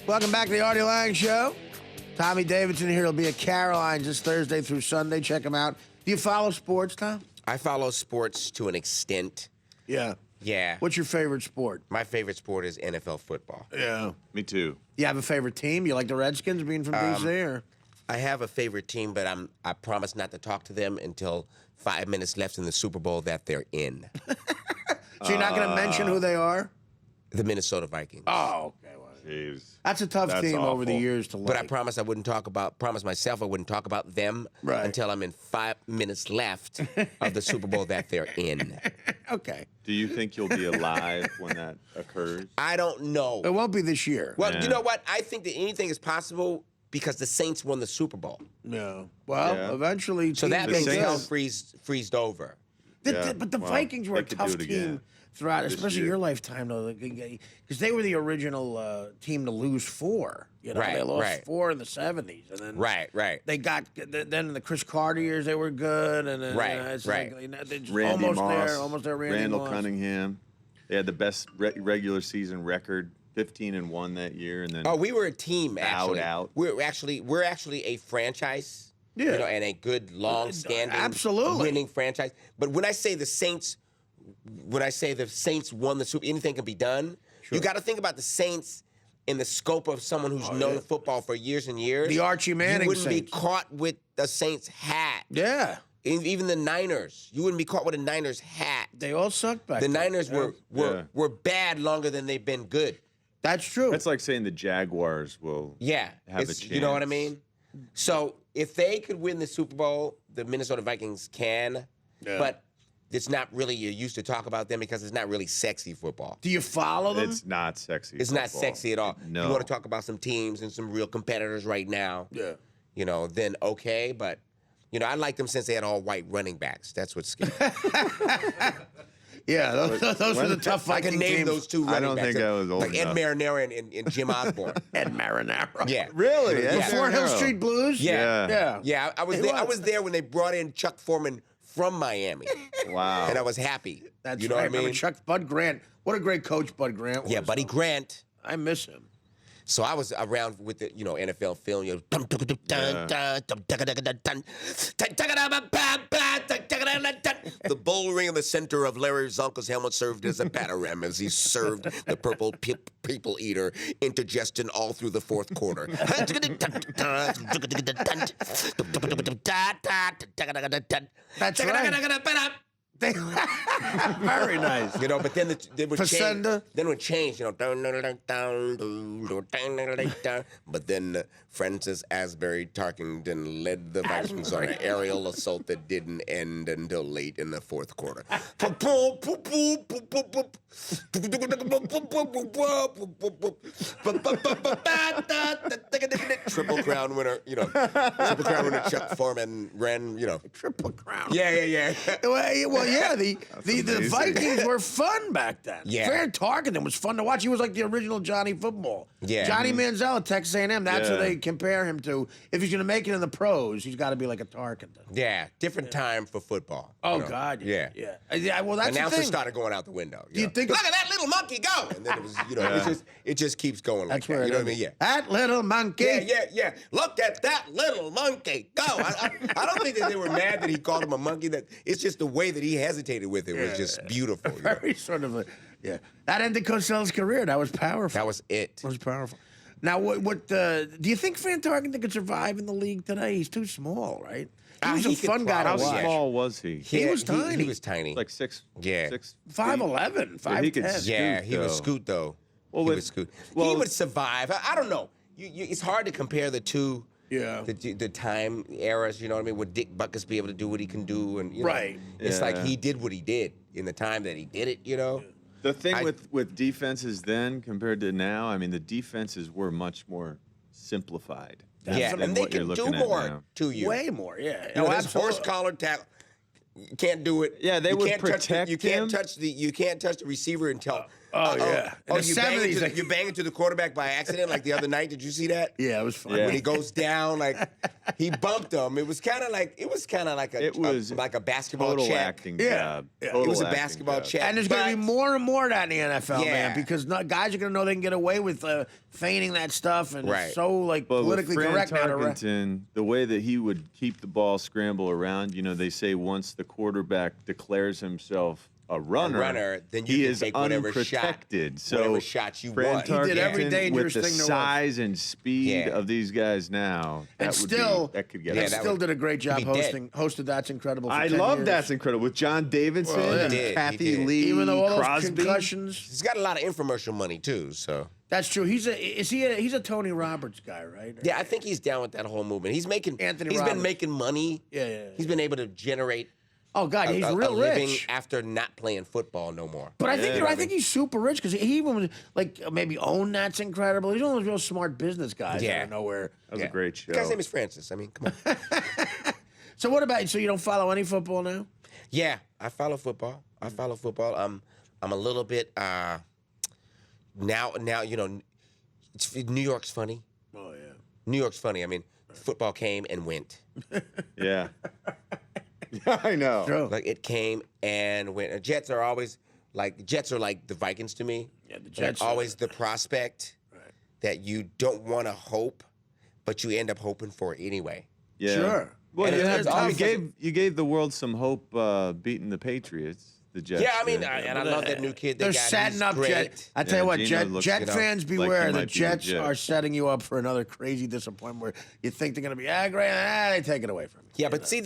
Welcome back to the Artie Lange Show. Tommy Davidson here. He'll be at Caroline's this Thursday through Sunday. Check him out. Do you follow sports, Tom? I follow sports to an extent. Yeah. Yeah. What's your favorite sport? My favorite sport is NFL football. Yeah. Me too. You have a favorite team? You like the Redskins being from D.C.? Or? I have a favorite team, but I promise not to talk to them until 5 minutes left in the Super Bowl that they're in. So you're not going to mention who they are? The Minnesota Vikings. Oh, okay. Well, Jeez. that's a tough That's team over the awful. years to like. But I promise myself I wouldn't talk about them Right. until I'm in 5 minutes left of the Super Bowl that they're in. Okay. Do you think you'll be alive when that occurs? I don't know. It won't be this year. Well, Yeah. you know what? I think that anything is possible because the Saints won the Super Bowl. No. Well, Yeah. eventually. So that teams makes get Saints- hell good. freezed over. Yeah, But the well, Vikings were they a could tough do it team again throughout, this especially year. your lifetime, though, because they were the original team to lose 4. You know, Right, they lost right. 4 in the 70s, and then Right. they got then in the Chris Carter years they were good, and then Right, it's right. like, you know, they're just Randy almost Moss, there. Randy Randall Moss. Cunningham. They had the best regular season record, 15-1 that year, and then Oh, we were a team actually. out. We're actually a franchise. Yeah. You know, and a good long-standing, Absolutely. winning franchise. But when I say the Saints won the Super, anything can be done. You got to think about the Saints in the scope of someone who's known football for years and years. The Archie Manning You wouldn't Saints. be caught with the Saints hat. Yeah, Even the Niners, you wouldn't be caught with a Niners hat. they all sucked back The then. Niners were bad longer than they've been good. That's true. that's like saying the Jaguars will Yeah, have a it's- chance. you know what I mean? So if they could win the Super Bowl, the Minnesota Vikings can, but it's not really, you used to talk about them because it's not really sexy football. Do you follow them? It's not sexy. It's not football. sexy at all. No. You want to talk about some teams and some real competitors right now, Yeah. you know, then okay, but, you know, I like them since they had all white running backs. That's what's scary. Yeah, those were the tough I Viking can name teams. those two running I don't backs. think I was old Like Ed enough. Marinaro and Jim Osborne. Ed Marinaro. Yeah. Really? Yeah. Ed Fort Hill Marinaro. Street Blues. Yeah. Yeah. Yeah, I was He there. I was. was there when they brought in Chuck Foreman from Miami, Wow. and I was happy. That's you know right. what I Remember mean? Bud Grant. What a great coach Bud Grant was. Yeah, Buddy though. Grant. I miss him. So I was around with the, you know, NFL film. You know, the bull ring in the center of Larry Zonko's helmet served as a battering as he served the purple people eater, indigestion all through the fourth quarter. That's right. Very nice. You know, but then they would change. Facenda. Then it would change, you know. But then Francis Asbury Tarkington led the Vikings on an aerial assault that didn't end until late in the fourth quarter. Triple Crown winner, you know. Triple Crown winner Chuck Foreman ran, you know. Triple Crown. Yeah. Well, yeah, the amazing. Vikings were fun back then. Yeah. Fran Tarkenton was fun to watch. He was like the original Johnny Football. Yeah. Johnny Manziel at Texas A&M. That's who Yeah. they compare him to. If he's going to make it in the pros, he's got to be like a Tarkenton. Yeah, different time for football. Oh, you know. God. Yeah. Yeah. Well, that's the Announcers thing. started going out the window. Do you know. think- Look at that little monkey go! And then it was, you know, it just keeps going like That's that. where You know it what I mean? is. Yeah. That little monkey. Yeah. Look at that little monkey go! I don't think that they were mad that he called him a monkey. That it's just the way that he hesitated with it was just beautiful. You know? Very sort of a, yeah. That ended Cosell's career. That was powerful. That was it. That was powerful. Now, what do you think Fran Tarkenton could survive in the league today? He's too small, right? He was he a could fun guy to How probably- watch. small was he? He was tiny. He was tiny. Like 6. Yeah. 6 5'11", Yeah, he could 5'10". Yeah, scoot, he would though. scoot though. Well, he with- would scoot. well- he would survive. I don't know. It's hard to compare the two. Yeah. The time eras, you know what I mean? Would Dick Butkus be able to do what he can do? And you know, Right. It's like Yeah. he did what he did in the time that he did it, you know? The thing I- with defenses then compared to now, I mean, the defenses were much more simplified. Yeah, than and they what you're can do looking at more now. to you. Way more, yeah. You know, Oh, this absolutely. horse collar tackle. You can't do it. Yeah, they you would can't touch protect you can't him. touch the receiver until Oh, yeah. In the you 70s, you bang into the quarterback by accident like the other night. Did you see that? Yeah, it was fun. Yeah. When he goes down, like he bumped him. It was kind of like a basketball total check. acting Yeah. job. Yeah. Total It was a acting basketball job. check. And there's going to be more and more of that in the NFL, Yeah. man, because guys are going to know they can get away with feigning that stuff, and Right. it's so like But politically with Fran correct now. Tarkenton, the way that he would keep the ball scramble around, they say once the quarterback declares himself a runner, then you he can is take whatever shot- unprotected. So whatever shots you Fran want. He did every Tarkenton, dangerous with the thing there was. size and speed Yeah. of these guys now, And that could get they us. that still would did a great job be dead. hosted That's Incredible for I 10 love years. That's Incredible with John Davidson, Well, yeah. and He did, Kathy he did. Lee, Even though all those Crosby. concussions. He's got a lot of infomercial money too. So That's true. He's a Tony Roberts guy, right? yeah, I think he's down with that whole movement. He's been Roberts. making money. Yeah. He's been able to generate Oh God, he's a real living rich. after not playing football no more. But I think Yeah. I think he's super rich because he even was, like maybe owned That's Incredible. He's one of those real smart business guys Yeah. out of nowhere. That was a great show. The guy's name is Francis. I mean, come on. So what about? So you don't follow any football now? Yeah, I follow football. I'm a little bit now New York's funny. Oh yeah. New York's funny. I mean, football came and went. Yeah. Yeah, I know. True. Like it came and went. Jets are always like the Vikings to me. Yeah, the Like, Jets are- always the prospect that you don't want to hope, but you end up hoping for anyway. Yeah. Sure. Well, And you, it's always you gave the world some hope beating the Patriots, the Jets. Yeah, I mean, did. and I love that new kid. They They're got. setting He's up great. Jet. I tell Yeah, you what, Geno looks, Jet you know, fans like he beware. The might be Jets legit. are setting you up for another crazy disappointment where you think they're going to be great, they take it away from you. Yeah, but see,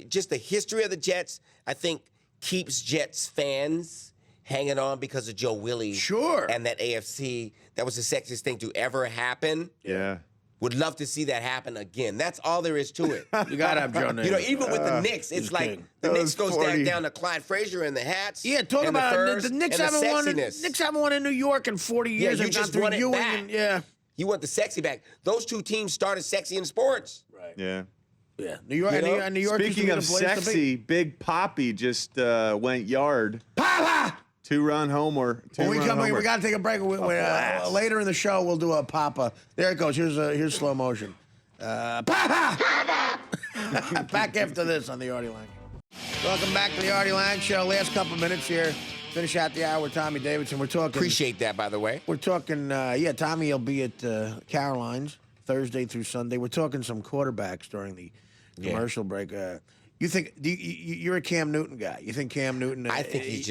just the history of the Jets, I think, keeps Jets fans hanging on because of Joe Willie. Sure. And that AFC, that was the sexiest thing to ever happen. Yeah. Would love to see that happen again. That's all there is to it. You got to have Joe Namath. You know, even with the Knicks, it's he's like king. the Those Knicks goes 40. down to Clyde Frazier and the hats. Yeah, talk and about the, furs, the Knicks and haven't the won. sexiness. Knicks haven't won in New York in 40 years. Yeah, you They've gone just through want it Ewing back. and yeah. You want the sexy back. Those two teams started sexy in sports. Right. Yeah. Yeah. New York. You know? And New York. used to Speaking be of the place to be. sexy, Big Poppy just went yard. Papa. Two-run homer. When we Two-run come, homer. we got to take a break. Later in the show, we'll do a Papa. There it goes. Here's slow motion. Papa. Back after this on the Artie Lange. Welcome back to the Artie Lange Show. Last couple minutes here. Finish out the hour with Tommy Davidson. We're talking. Appreciate that, by the way. We're talking. Tommy will be at Caroline's Thursday through Sunday. We're talking some quarterbacks during the commercial break. You think you're a Cam Newton guy? You think Cam Newton? I think he's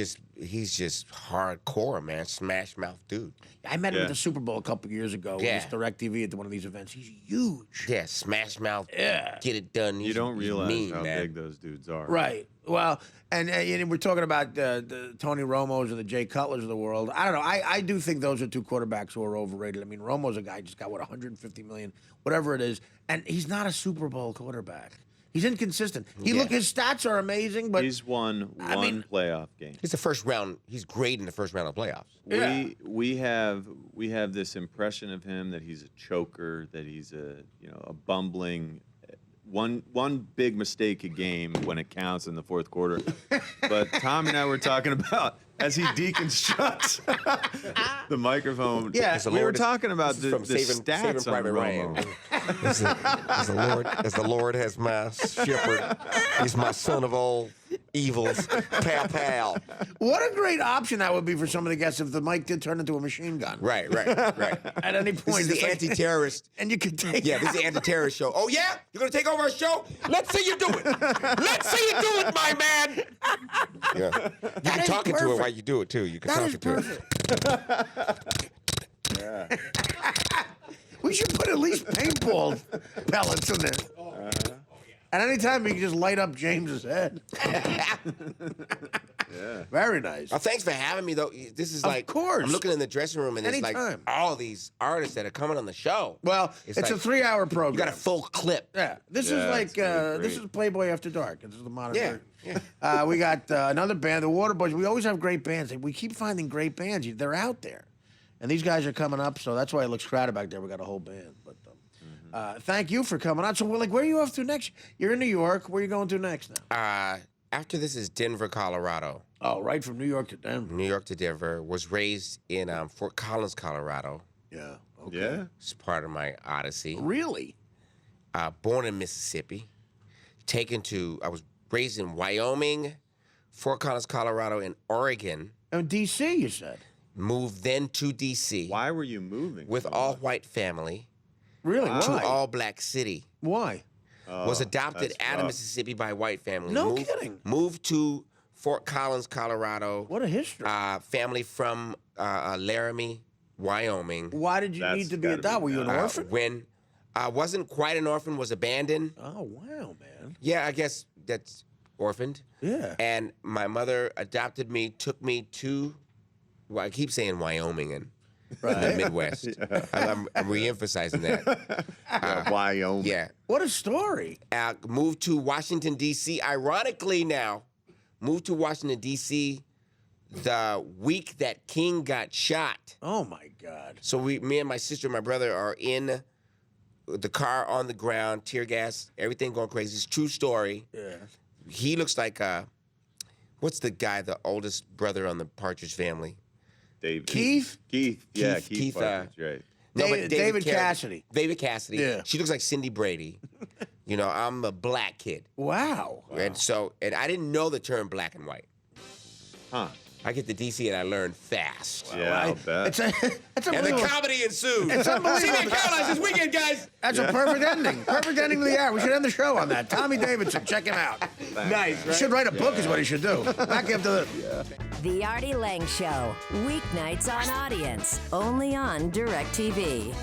just hardcore, man. Smash mouth dude. I met him Yeah. at the Super Bowl a couple years ago. Yeah. With DirecTV at one of these events. He's huge. Yeah, smash mouth. Yeah. Get it done. You don't realize mean, how man. big those dudes are. Right. Well, and we're talking about the Tony Romos and the Jay Cutlers of the world. I don't know. I do think those are two quarterbacks who are overrated. I mean, Romo's a guy who just got, 150 million, whatever it is. And he's not a Super Bowl quarterback. He's inconsistent. His stats are amazing, but He's won one playoff game. He's the first round. He's great in the first round of playoffs. Yeah. We have this impression of him that he's a choker, that he's a bumbling one big mistake a game when it counts in the fourth quarter. But Tom and I were talking about as he deconstructs the microphone. Yeah. we were talking about the from Saving stats on Private Romo. Ryan. As the Lord has my shepherd, he's my son of all evils. Pow pow. what a great option that would be for some of the guests if the mic did turn into a machine gun. Right. At any This point. is the it's like- anti-terrorist. And you could take Yeah, this is the anti-terrorist show. Oh yeah, you're gonna take over our show? Let's see you do it. Let's see you do it, my man. Yeah, you can is talk into it perfect. while you do it too. You can That talk is into it. perfect. We should put at least paintball pellets in there. At any time, you can just light up James's head. Very nice. Thanks for having me, though. This is like, course. I'm looking in the dressing room and there's Anytime. like all these artists that are coming on the show. Well, it's like, a 3-hour program. You got a full clip. Yeah, this Yeah, is like it's really this great. is Playboy After Dark. This is the modern. Yeah, version. We got another band, the Waterboys. We always have great bands. We keep finding great bands. They're out there, and these guys are coming up. So that's why it looks crowded back there. We got a whole band. But thank you for coming on. So we're like, where are you off to next? You're in New York. Where are you going to next now? After this is Denver, Colorado. Oh, right from New York to Denver. New York to Denver. Was raised in Fort Collins, Colorado. Yeah. Okay. Yeah. It's part of my odyssey. Really? Born in Mississippi. I was raised in Wyoming, Fort Collins, Colorado, and Oregon. Oh, D.C. You said. Moved then to D.C. Why were you moving? with so all much? white family Really? to Why? all black city. Why? Was adopted that's out of rough. Mississippi by white family. No kidding. Moved to Fort Collins, Colorado. What a history. Family from Laramie, Wyoming. Why did you That's need to be gotta be adopted? Were you an bad. orphan? When wasn't quite an orphan, was abandoned. Oh, wow, man. Yeah, I guess that's orphaned. Yeah. And my mother adopted me, took me to, well, I keep saying Wyoming and the Midwest. I'm re-emphasizing that. Wyoming. Yeah. What a story. Moved to Washington, D.C. Ironically now, moved to Washington, D.C. the week that King got shot. Oh, my God. So me and my sister and my brother are in the car on the ground, tear gas, everything going crazy. It's a true story. Yeah. He looks like, what's the guy, the oldest brother on the Partridge Family? David. Keith? Keith. Yeah, Keith, Keith. Partridge, right. No, but David Carradine. Cassidy. David Cassidy. Yeah. She looks like Cindy Brady. You know, I'm a black kid. Wow. And I didn't know the term black and white. Huh. I get to D.C. and I learn fast. Yeah, I'll bet. It's And the unbelievable. comedy ensued. It's See unbelievable. me at Caroline's this weekend, guys. That's a perfect ending. Perfect ending to the hour. We should end the show on that. Tommy Davidson, check him out. Nice, He should write a book is what he should do. Back after the... The Artie Lange Show, weeknights on Audience, only on DirecTV.